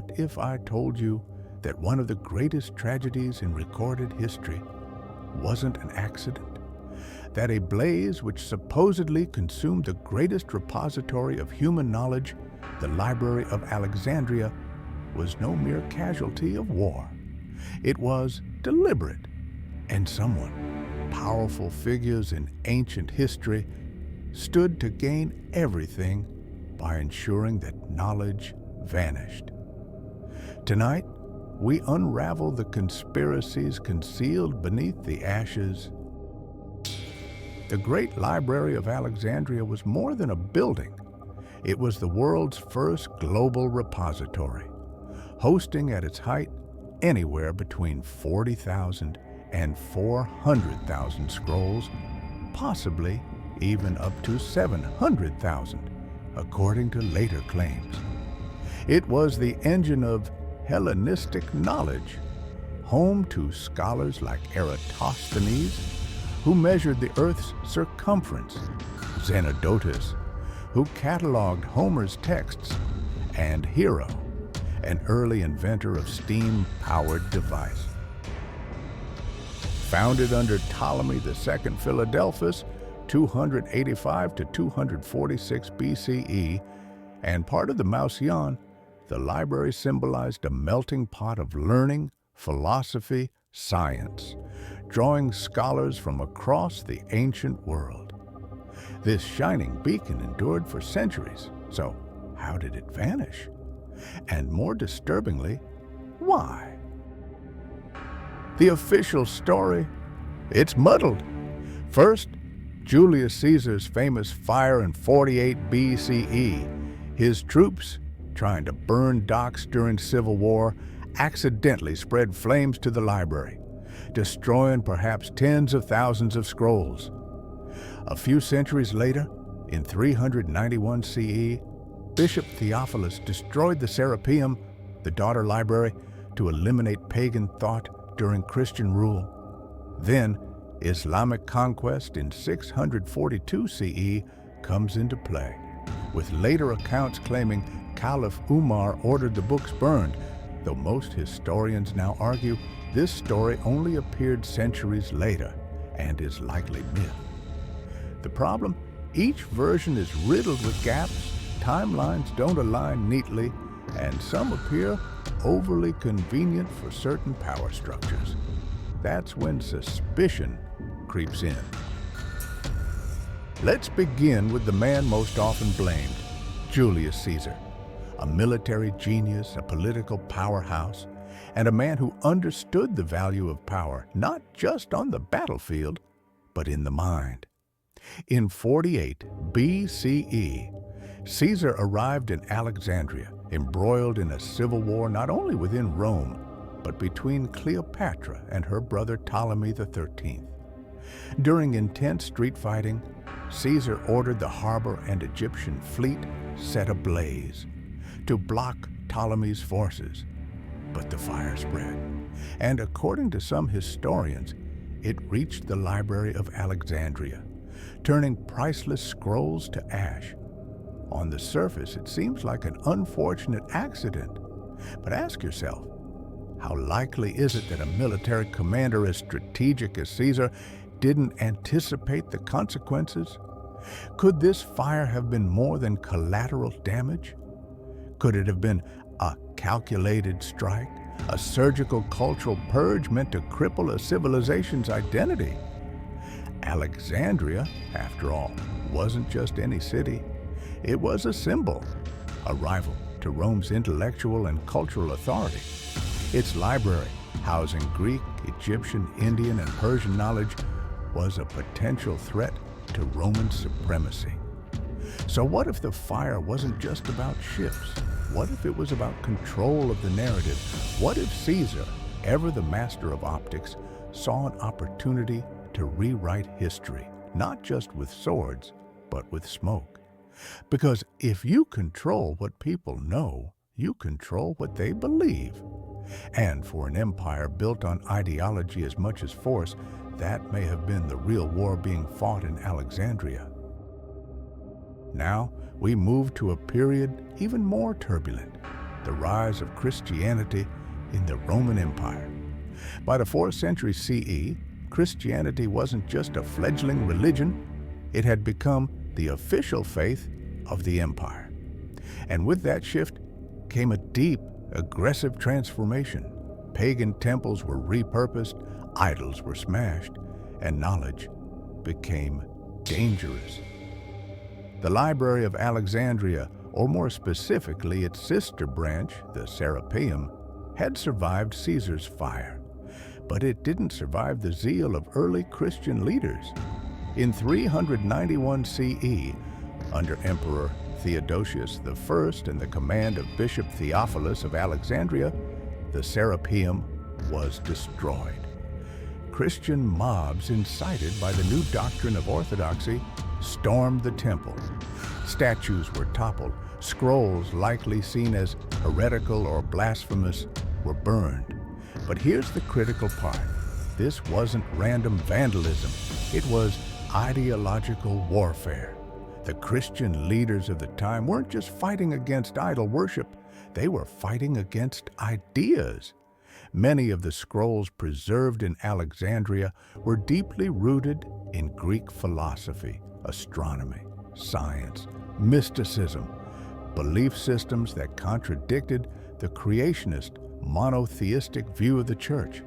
What if I told you that one of the greatest tragedies in recorded history wasn't an accident? That a blaze which supposedly consumed the greatest repository of human knowledge, the Library of Alexandria, was no mere casualty of war. It was deliberate, and someone, powerful figures in ancient history, stood to gain everything by ensuring that knowledge vanished. Tonight, we unravel the conspiracies concealed beneath the ashes. The great Library of Alexandria was more than a building. It was the world's first global repository, hosting at its height anywhere between 40,000 and 400,000 scrolls, possibly even up to 700,000, according to later claims. It was the engine of Hellenistic knowledge, home to scholars like Eratosthenes, who measured the Earth's circumference, Zenodotus, who cataloged Homer's texts, and Hero, an early inventor of steam-powered device. Founded under Ptolemy II Philadelphus, 285 to 246 BCE, and part of the Mauseion, the library symbolized a melting pot of learning, philosophy, science, drawing scholars from across the ancient world. This shining beacon endured for centuries, so how did it vanish? And more disturbingly, why? The official story, it's muddled. First, Julius Caesar's famous fire in 48 BCE. His troops, trying to burn docks during civil war, accidentally spread flames to the library, destroying perhaps tens of thousands of scrolls. A few centuries later, in 391 CE, Bishop Theophilus destroyed the Serapeum, the daughter library, to eliminate pagan thought during Christian rule. Then, Islamic conquest in 642 CE comes into play, with later accounts claiming Caliph Umar ordered the books burned, though most historians now argue this story only appeared centuries later and is likely myth. The problem? Each version is riddled with gaps, timelines don't align neatly, and some appear overly convenient for certain power structures. That's when suspicion creeps in. Let's begin with the man most often blamed, Julius Caesar, a military genius, a political powerhouse, and a man who understood the value of power, not just on the battlefield, but in the mind. In 48 BCE, Caesar arrived in Alexandria, embroiled in a civil war not only within Rome, but between Cleopatra and her brother Ptolemy XIII. During intense street fighting, Caesar ordered the harbor and Egyptian fleet set ablaze to block Ptolemy's forces. But the fire spread, and according to some historians, it reached the Library of Alexandria, turning priceless scrolls to ash. On the surface, it seems like an unfortunate accident. But ask yourself, how likely is it that a military commander as strategic as Caesar didn't anticipate the consequences? Could this fire have been more than collateral damage? Could it have been a calculated strike, a surgical cultural purge meant to cripple a civilization's identity? Alexandria, after all, wasn't just any city. It was a symbol, a rival to Rome's intellectual and cultural authority. Its library, housing Greek, Egyptian, Indian, and Persian knowledge, was a potential threat to Roman supremacy. So what if the fire wasn't just about ships? What if it was about control of the narrative? What if Caesar, ever the master of optics, saw an opportunity to rewrite history, not just with swords, but with smoke? Because if you control what people know, you control what they believe. And for an empire built on ideology as much as force, that may have been the real war being fought in Alexandria. Now, we move to a period even more turbulent, the rise of Christianity in the Roman Empire. By the 4th century CE, Christianity wasn't just a fledgling religion, it had become the official faith of the empire. And with that shift came a deep, aggressive transformation. Pagan temples were repurposed, idols were smashed, and knowledge became dangerous. The Library of Alexandria, or more specifically its sister branch, the Serapeum, had survived Caesar's fire. But it didn't survive the zeal of early Christian leaders. In 391 CE, under Emperor Theodosius I and the command of Bishop Theophilus of Alexandria, the Serapeum was destroyed. Christian mobs, incited by the new doctrine of orthodoxy, stormed the temple. Statues were toppled, scrolls likely seen as heretical or blasphemous were burned. But here's the critical part. This wasn't random vandalism. It was ideological warfare. The Christian leaders of the time weren't just fighting against idol worship, they were fighting against ideas. Many of the scrolls preserved in Alexandria were deeply rooted in Greek philosophy, astronomy, science, mysticism, belief systems that contradicted the creationist, monotheistic view of the church.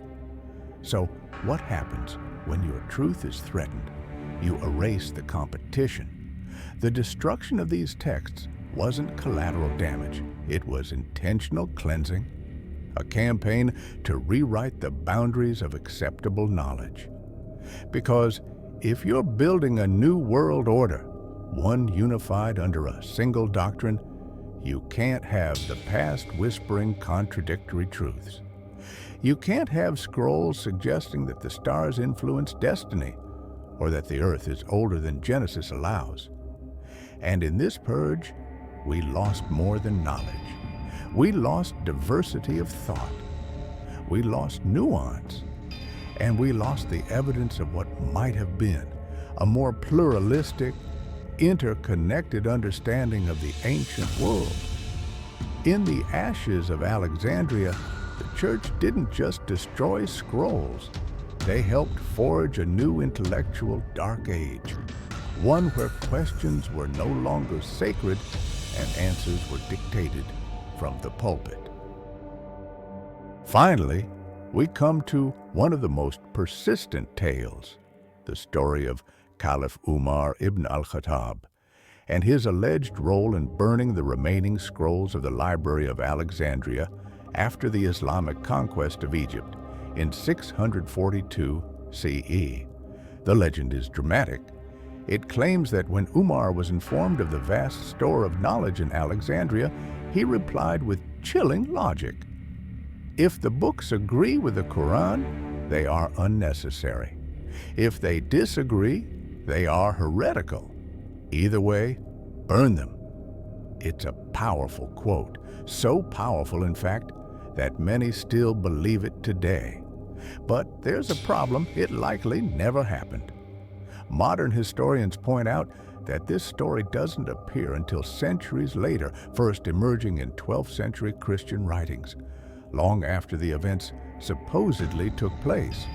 So, what happens when your truth is threatened? You erase the competition. The destruction of these texts wasn't collateral damage. It was intentional cleansing, a campaign to rewrite the boundaries of acceptable knowledge. Because if you're building a new world order, one unified under a single doctrine, you can't have the past whispering contradictory truths. You can't have scrolls suggesting that the stars influence destiny, or that the earth is older than Genesis allows. And in this purge, we lost more than knowledge. We lost diversity of thought. We lost nuance. And we lost the evidence of what might have been a more pluralistic, interconnected understanding of the ancient world. In the ashes of Alexandria, the church didn't just destroy scrolls. They helped forge a new intellectual dark age, one where questions were no longer sacred and answers were dictated from the pulpit. Finally, we come to one of the most persistent tales, the story of Caliph Umar ibn al-Khattab and his alleged role in burning the remaining scrolls of the Library of Alexandria after the Islamic conquest of Egypt in 642 CE. The legend is dramatic. It claims that when Umar was informed of the vast store of knowledge in Alexandria, he replied with chilling logic. If the books agree with the Quran, they are unnecessary. If they disagree, they are heretical. Either way, burn them. It's a powerful quote, so powerful, in fact, that many still believe it today. But there's a problem: it likely never happened. Modern historians point out that this story doesn't appear until centuries later, first emerging in 12th century Christian writings, long after the events supposedly took place.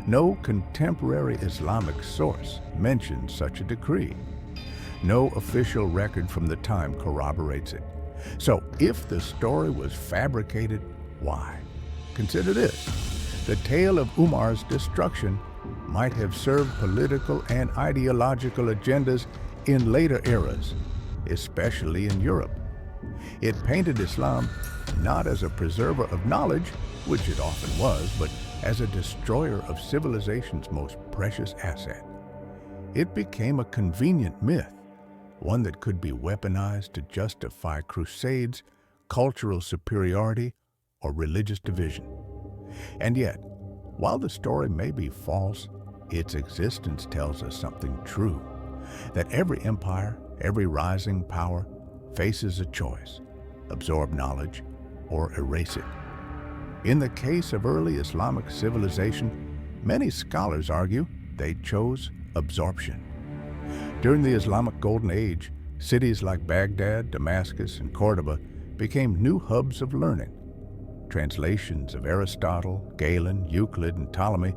No contemporary Islamic source mentions such a decree. No official record from the time corroborates it. So if the story was fabricated, why? Consider this. The tale of Umar's destruction might have served political and ideological agendas in later eras, especially in Europe. It painted Islam not as a preserver of knowledge, which it often was, but as a destroyer of civilization's most precious asset. It became a convenient myth, one that could be weaponized to justify crusades, cultural superiority, or religious division. And yet, while the story may be false, its existence tells us something true, that every empire, every rising power faces a choice: absorb knowledge or erase it. In the case of early Islamic civilization, many scholars argue they chose absorption. During the Islamic Golden Age, cities like Baghdad, Damascus, and Cordoba became new hubs of learning. Translations of Aristotle, Galen, Euclid, and Ptolemy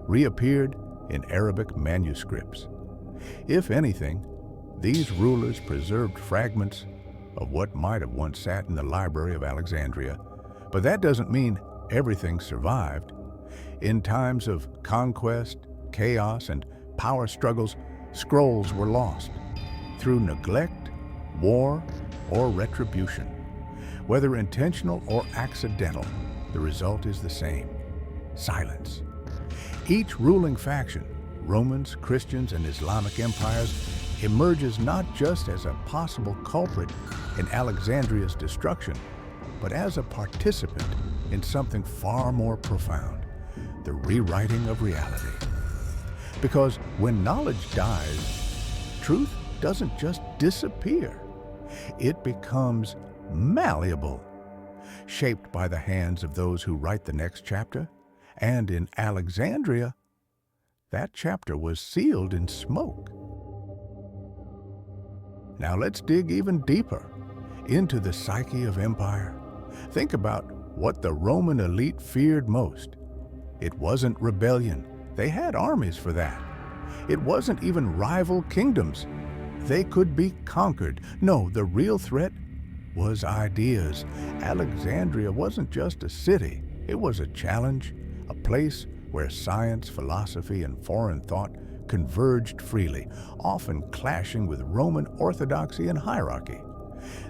reappeared in Arabic manuscripts. If anything, these rulers preserved fragments of what might have once sat in the Library of Alexandria, but that doesn't mean everything survived. In times of conquest, chaos, and power struggles, scrolls were lost through neglect, war, or retribution. Whether intentional or accidental, the result is the same: silence. Each ruling faction, Romans, Christians, and Islamic empires, emerges not just as a possible culprit in Alexandria's destruction, but as a participant in something far more profound: the rewriting of reality. Because when knowledge dies, truth doesn't just disappear. It becomes malleable, shaped by the hands of those who write the next chapter. And in Alexandria, that chapter was sealed in smoke. Now let's dig even deeper into the psyche of empire. Think about what the Roman elite feared most. It wasn't rebellion. They had armies for that. It wasn't even rival kingdoms. They could be conquered. No, the real threat was ideas. Alexandria wasn't just a city. It was a challenge, a place where science, philosophy, and foreign thought converged freely, often clashing with Roman orthodoxy and hierarchy.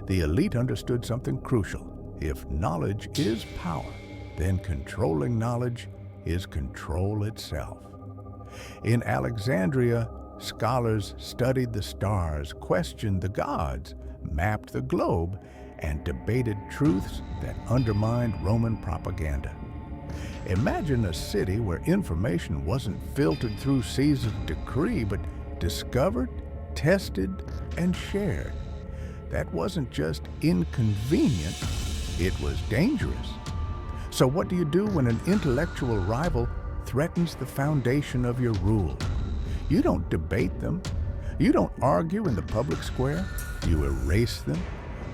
The elite understood something crucial. If knowledge is power, then controlling knowledge is control itself. In Alexandria, scholars studied the stars, questioned the gods, mapped the globe, and debated truths that undermined Roman propaganda. Imagine a city where information wasn't filtered through Caesar's decree, but discovered, tested, and shared. That wasn't just inconvenient, it was dangerous. So what do you do when an intellectual rival threatens the foundation of your rule? You don't debate them. You don't argue in the public square. You erase them.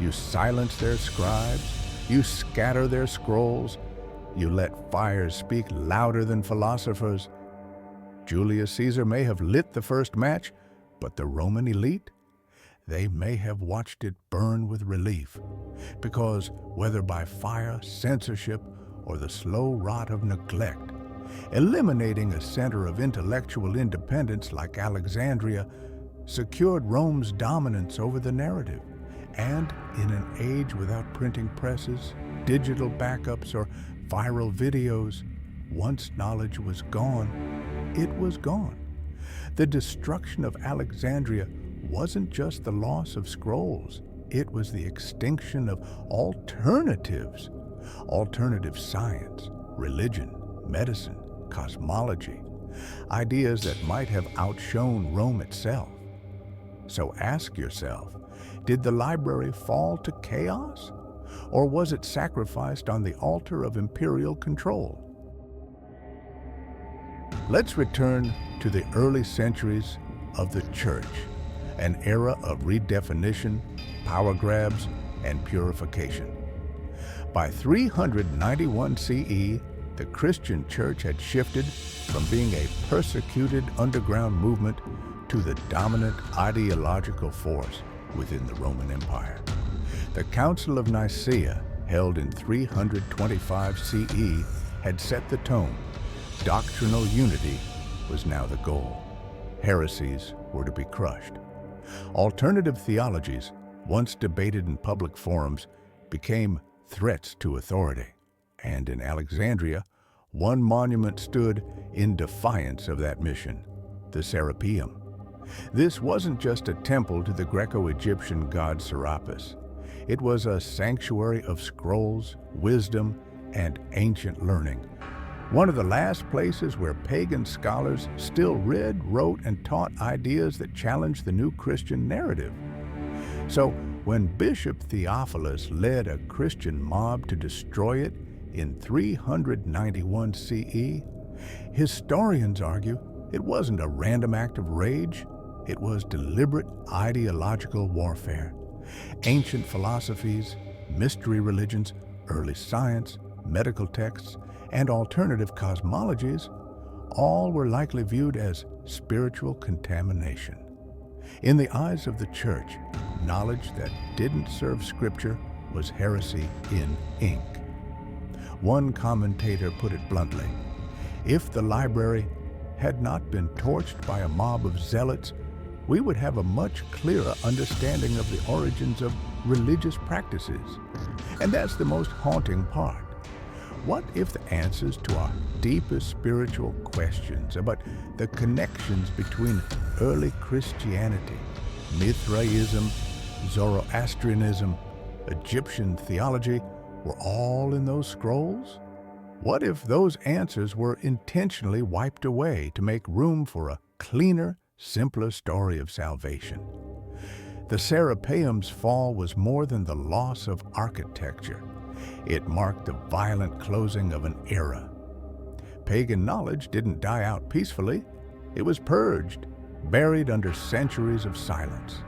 You silence their scribes. You scatter their scrolls. You let fires speak louder than philosophers. Julius Caesar may have lit the first match, but the Roman elite, they may have watched it burn with relief. Because whether by fire, censorship, or the slow rot of neglect, eliminating a center of intellectual independence like Alexandria secured Rome's dominance over the narrative. And in an age without printing presses, digital backups, or viral videos, once knowledge was gone, it was gone. The destruction of Alexandria wasn't just the loss of scrolls, it was the extinction of alternatives. Alternative science, religion, medicine, cosmology, ideas that might have outshone Rome itself. So ask yourself, did the library fall to chaos? Or was it sacrificed on the altar of imperial control? Let's return to the early centuries of the Church, an era of redefinition, power grabs, and purification. By 391 CE, the Christian Church had shifted from being a persecuted underground movement to the dominant ideological force within the Roman Empire. The Council of Nicaea, held in 325 CE, had set the tone. Doctrinal unity was now the goal. Heresies were to be crushed. Alternative theologies, once debated in public forums, became threats to authority. And in Alexandria, one monument stood in defiance of that mission, the Serapeum. This wasn't just a temple to the Greco-Egyptian god Serapis. It was a sanctuary of scrolls, wisdom, and ancient learning. One of the last places where pagan scholars still read, wrote, and taught ideas that challenged the new Christian narrative. So, when Bishop Theophilus led a Christian mob to destroy it in 391 CE, historians argue it wasn't a random act of rage, it was deliberate ideological warfare. Ancient philosophies, mystery religions, early science, medical texts, and alternative cosmologies, all were likely viewed as spiritual contamination. In the eyes of the Church, knowledge that didn't serve Scripture was heresy in ink. One commentator put it bluntly, if the library had not been torched by a mob of zealots, we would have a much clearer understanding of the origins of religious practices. And that's the most haunting part. What if the answers to our deepest spiritual questions about the connections between early Christianity, Mithraism, Zoroastrianism, Egyptian theology were all in those scrolls? What if those answers were intentionally wiped away to make room for a cleaner, simpler story of salvation? The Serapeum's fall was more than the loss of architecture. It marked the violent closing of an era. Pagan knowledge didn't die out peacefully. It was purged, buried under centuries of silence.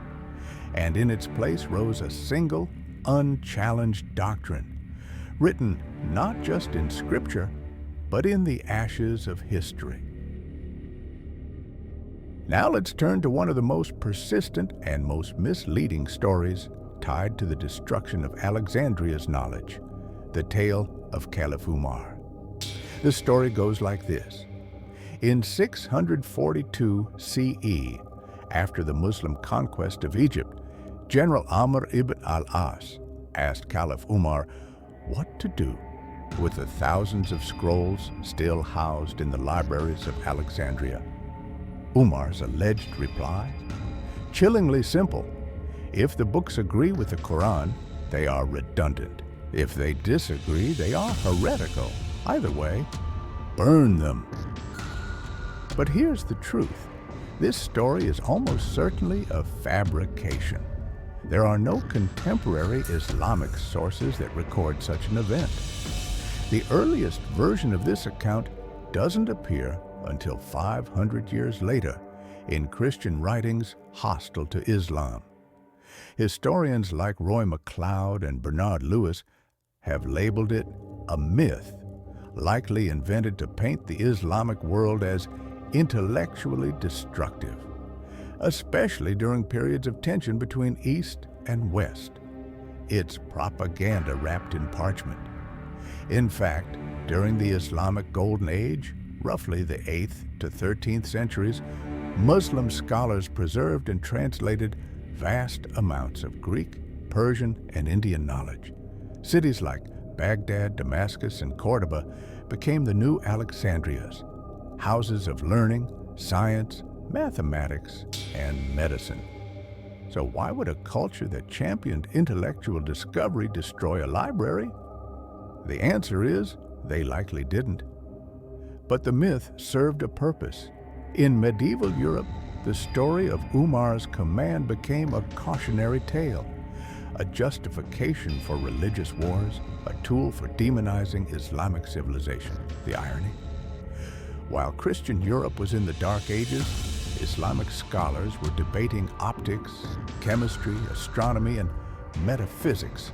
And in its place rose a single, unchallenged doctrine, written not just in Scripture, but in the ashes of history. Now let's turn to one of the most persistent and most misleading stories tied to the destruction of Alexandria's knowledge, the tale of Caliph Umar. The story goes like this. In 642 CE, after the Muslim conquest of Egypt, General Amr ibn al-As asked Caliph Umar what to do with the thousands of scrolls still housed in the libraries of Alexandria. Umar's alleged reply? Chillingly simple. If the books agree with the Quran, they are redundant. If they disagree, they are heretical. Either way, burn them. But here's the truth. This story is almost certainly a fabrication. There are no contemporary Islamic sources that record such an event. The earliest version of this account doesn't appear until 500 years later in Christian writings hostile to Islam. Historians like Roy MacLeod and Bernard Lewis have labeled it a myth, likely invented to paint the Islamic world as intellectually destructive, especially during periods of tension between East and West. It's propaganda wrapped in parchment. In fact, during the Islamic Golden Age, roughly the 8th to 13th centuries, Muslim scholars preserved and translated vast amounts of Greek, Persian, and Indian knowledge. Cities like Baghdad, Damascus, and Cordoba became the new Alexandrias, houses of learning, science, mathematics, and medicine. So why would a culture that championed intellectual discovery destroy a library? The answer is, they likely didn't. But the myth served a purpose. In medieval Europe, the story of Umar's command became a cautionary tale, a justification for religious wars, a tool for demonizing Islamic civilization. The irony? While Christian Europe was in the Dark Ages, Islamic scholars were debating optics, chemistry, astronomy, and metaphysics,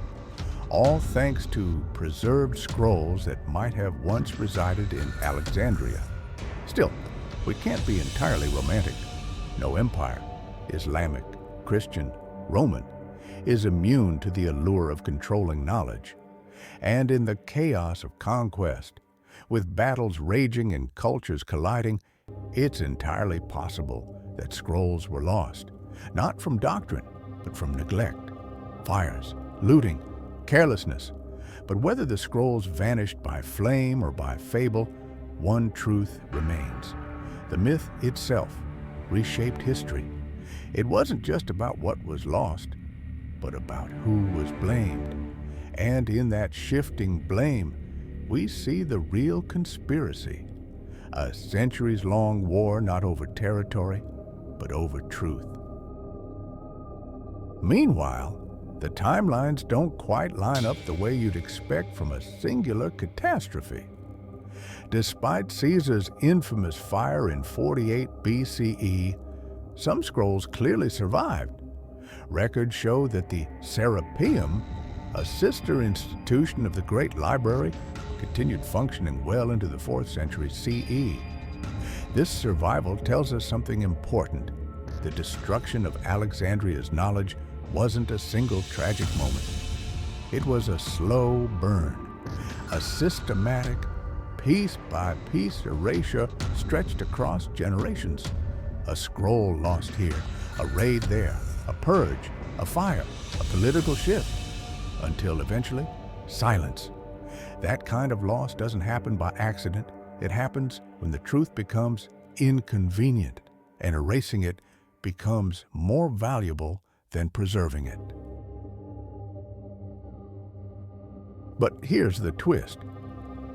all thanks to preserved scrolls that might have once resided in Alexandria. Still, we can't be entirely romantic. No empire, Islamic, Christian, Roman, is immune to the allure of controlling knowledge. And in the chaos of conquest, with battles raging and cultures colliding, it's entirely possible that scrolls were lost, not from doctrine, but from neglect, fires, looting, carelessness. But whether the scrolls vanished by flame or by fable, one truth remains. The myth itself reshaped history. It wasn't just about what was lost, but about who was blamed. And in that shifting blame, we see the real conspiracy. A centuries-long war not over territory, but over truth. Meanwhile, the timelines don't quite line up the way you'd expect from a singular catastrophe. Despite Caesar's infamous fire in 48 BCE, some scrolls clearly survived. Records show that the Serapeum, a sister institution of the Great Library, continued functioning well into the 4th century CE. This survival tells us something important. The destruction of Alexandria's knowledge wasn't a single tragic moment. It was a slow burn, a systematic, piece-by-piece erasure stretched across generations. A scroll lost here, a raid there, a purge, a fire, a political shift, until eventually, silence. That kind of loss doesn't happen by accident. It happens when the truth becomes inconvenient, and erasing it becomes more valuable than preserving it. But here's the twist.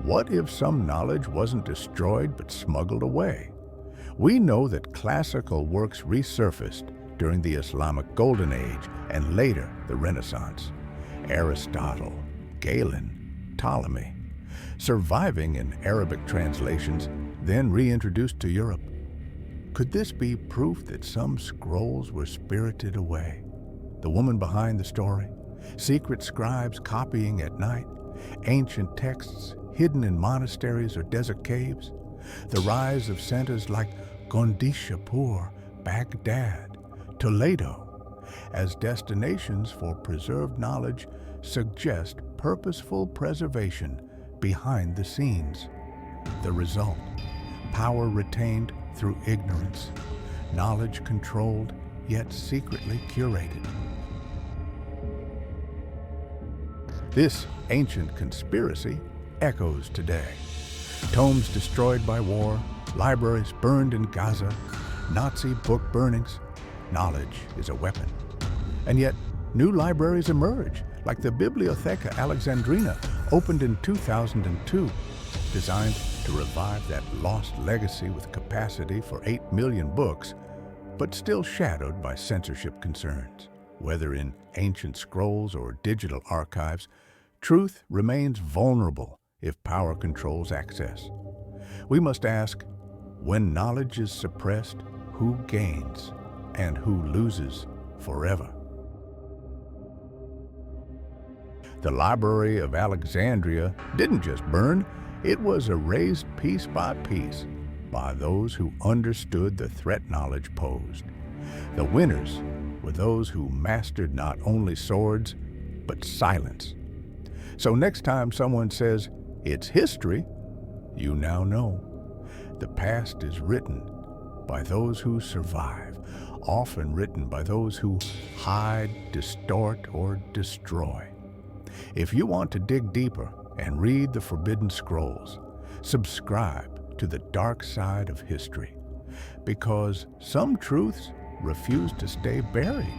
What if some knowledge wasn't destroyed but smuggled away? We know that classical works resurfaced during the Islamic Golden Age and later the Renaissance. Aristotle, Galen, Ptolemy, surviving in Arabic translations, then reintroduced to Europe. Could this be proof that some scrolls were spirited away? The woman behind the story, secret scribes copying at night, ancient texts hidden in monasteries or desert caves, the rise of centers like Gondishapur, Baghdad, Toledo, as destinations for preserved knowledge suggest purposeful preservation behind the scenes. The result, power retained through ignorance, knowledge controlled yet secretly curated. This ancient conspiracy echoes today. Tomes destroyed by war, libraries burned in Gaza, Nazi book burnings. Knowledge is a weapon. And yet, new libraries emerge, like the Bibliotheca Alexandrina, opened in 2002, designed to revive that lost legacy with capacity for 8 million books, but still shadowed by censorship concerns. Whether in ancient scrolls or digital archives, truth remains vulnerable if power controls access. We must ask, when knowledge is suppressed, who gains and who loses forever? The Library of Alexandria didn't just burn, it was erased piece by piece by those who understood the threat knowledge posed. The winners were those who mastered not only swords, but silence. So next time someone says, "It's history," you now know. The past is written by those who survive, often written by those who hide, distort, or destroy. If you want to dig deeper and read the forbidden scrolls, subscribe to the dark side of history, because some truths refuse to stay buried.